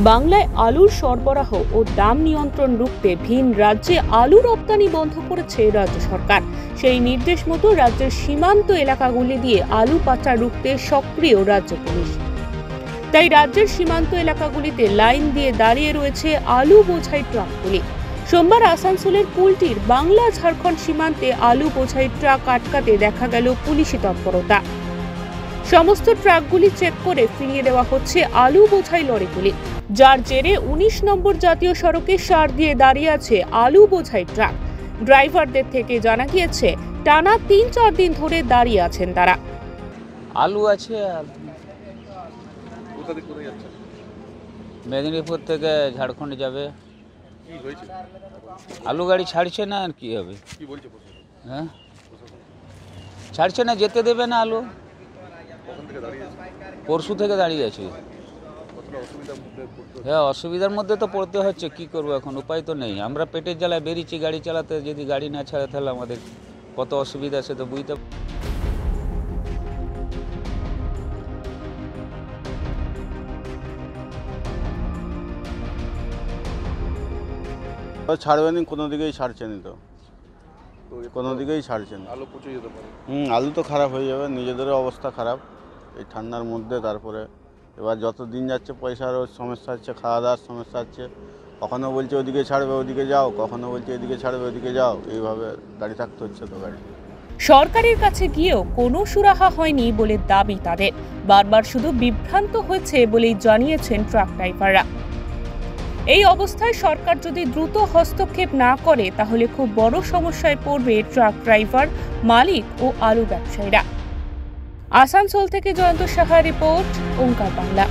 বাংলায় আলুর সরবরাহ ও দাম নিয়ন্ত্রণ রুখতে ভিন রাজ্যে আলু রপ্তানি বন্ধ করেছে রাজ্য সরকার। সেই নির্দেশ মতো রাজ্যের সীমান্ত এলাকাগুলি দিয়ে আলু পাচার রুখতে সক্রিয় রাজ্য পুলিশ। তাই রাজ্যের সীমান্ত এলাকাগুলিতে লাইন দিয়ে দাঁড়িয়ে রয়েছে আলু বোঝাই ট্রাকগুলি। সোমবার আসানসোলের কুলটির বাংলা ঝাড়খণ্ড সীমান্তে আলু বোঝাই ট্রাক আটকাতে দেখা গেল পুলিশি তৎপরতা। সমস্ত ট্রাকগুলি চেক করে ফিরিয়ে দেওয়া হচ্ছে আলু বোঝাই লরিগুলি, যার জেরে 19 নম্বর জাতীয় সড়কে সার দিয়ে দাঁড়িয়ে আছে আলু বোঝাই ট্রাক। ড্রাইভারদের থেকে জানা গিয়েছে টানা 3-4 দিন ধরে দাঁড়িয়ে আছেন তারা। আলু আছে মেদিনীপুর থেকে ঝাড়খণ্ড যাবে। আলু গাড়ি ছাড়ছে না, আর কি হবে? হ্যাঁ, ছাড়ছে না, যেতে দেবে না। আলু পরশু থেকে দাঁড়িয়ে আছে। হ্যাঁ, অসুবিধার মধ্যে তো পড়তে হচ্ছে, কি করবো এখন, উপায় তো নেই। আমরা পেটের জ্বালায় বেরিয়েছি গাড়ি চালাতে, যদি গাড়ি না ছাড়ে তাহলে আমাদের কত অসুবিধা সে তো বুঝতে। ছাড়বেনি, কোনো দিকেই ছাড়ছেনি, তো কোনো দিকেই ছাড়ছেন। আলু পচে যেতে পারে। আলু তো খারাপ হয়ে যাবে, নিজেদেরও অবস্থা খারাপ এই ঠান্ডার মধ্যে। তারপরে এবার যত দিন যাচ্ছে পয়সারও সমস্যা হচ্ছে, খাওয়া দাওয়ার সমস্যা হচ্ছে। কখনো বলছে ওদিকে ছাড়বে ওদিকে যাও, কখনো বলছে এদিকে ছাড়বে ওদিকে যাও, এইভাবে দাঁড়িয়ে থাকতে হচ্ছে তো গাড়ি। সরকারের কাছে গিয়েও কোনো সুরাহা হয়নি বলে দাবি তাদের। বারবার শুধু বিভ্রান্ত হয়েছে বলেই জানিয়েছেন ট্রাক ড্রাইভাররা। এই অবস্থায় সরকার যদি দ্রুত হস্তক্ষেপ না করে তাহলে খুব বড় সমস্যায় পড়বে ট্রাক ড্রাইভার, মালিক ও আলু ব্যবসায়ীরা। আসানসোল থেকে জয়ন্ত সাহার রিপোর্ট, ওঙ্কার বাংলা।